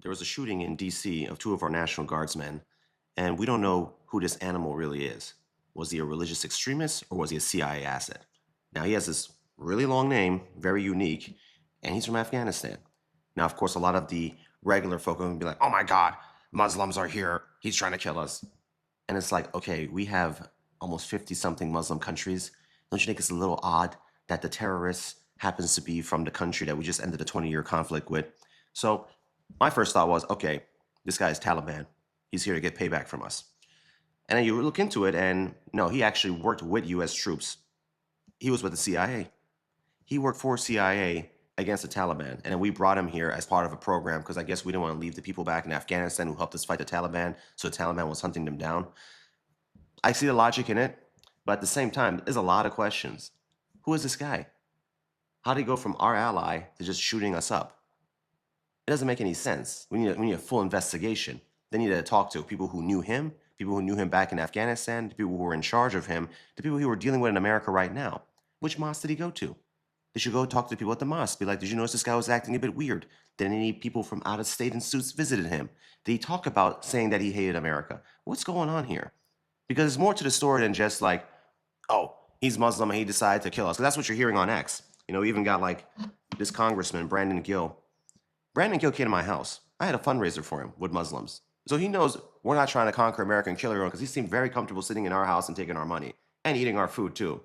There was a shooting in DC of two of our National Guardsmen, and we don't know who this animal really is. Was he a religious extremist or was he a CIA asset? Now, he has this really long name, very unique, and he's from Afghanistan. Now, of course, a lot of the regular folk are going to be like, oh my God, Muslims are here. He's trying to kill us. And it's like, okay, we have almost 50 something Muslim countries. Don't you think it's a little odd that the terrorist happens to be from the country that we just ended a 20-year conflict with? So my first thought was, okay, this guy is Taliban. He's here to get payback from us. And then you look into it, and no, he actually worked with US troops. He was with the CIA. He worked for CIA against the Taliban. And then we brought him here as part of a program because I guess we didn't want to leave the people back in Afghanistan who helped us fight the Taliban. So the Taliban was hunting them down. I see the logic in it, but at the same time, there's a lot of questions. Who is this guy? How did he go from our ally to just shooting us up? It doesn't make any sense. We need a full investigation. They need to talk to people who knew him back in Afghanistan, the people who were in charge of him, the people who were dealing with in America right now. Which mosque did he go to? They should go talk to the people at the mosque. Be like, did you notice this guy was acting a bit weird? Did any people from out of state in suits visited him? Did he talk about saying that he hated America? What's going on here? Because there's more to the story than just like, oh, he's Muslim and he decided to kill us. 'Cause that's what you're hearing on X. You know, we even got like this congressman, Brandon Gill. Brandon Gill came to my house. I had a fundraiser for him with Muslims. So he knows we're not trying to conquer America and kill everyone because he seemed very comfortable sitting in our house and taking our money and eating our food too.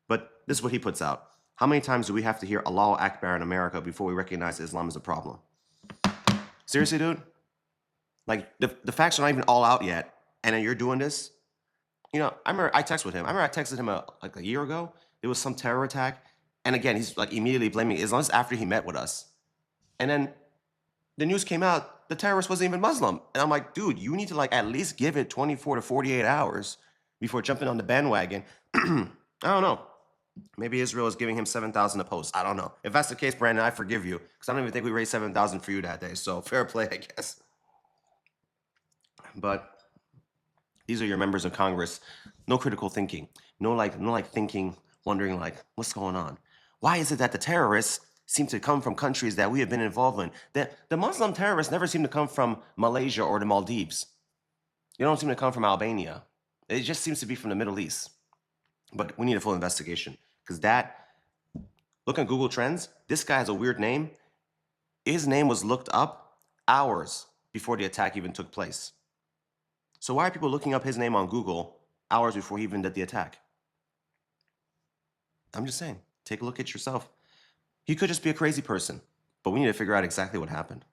But this is what he puts out. How many times do we have to hear Allahu Akbar in America before we recognize Islam is a problem? Seriously, dude? Like, the facts are not even all out yet, and then you're doing this? You know, I remember I texted with him. I texted him like a year ago. There was some terror attack. And again, he's like immediately blaming Islam after he met with us. And then the news came out, the terrorist wasn't even Muslim. And I'm like, dude, you need to like at least give it 24 to 48 hours before jumping on the bandwagon. I don't know. Maybe Israel is giving him 7,000 a post. I don't know. If that's the case, Brandon, I forgive you. Because I don't even think we raised 7,000 for you that day. So fair play, I guess. But these are your members of Congress. No critical thinking. No thinking, wondering like, what's going on? Why is it that the terrorists seem to come from countries that we have been involved in? The Muslim terrorists never seem to come from Malaysia or the Maldives. They don't seem to come from Albania. It just seems to be from the Middle East. But we need a full investigation. Because look at Google Trends, this guy has a weird name. His name was looked up hours before the attack even took place. So why are people looking up his name on Google hours before he even did the attack? I'm just saying, take a look at yourself. He could just be a crazy person, but we need to figure out exactly what happened.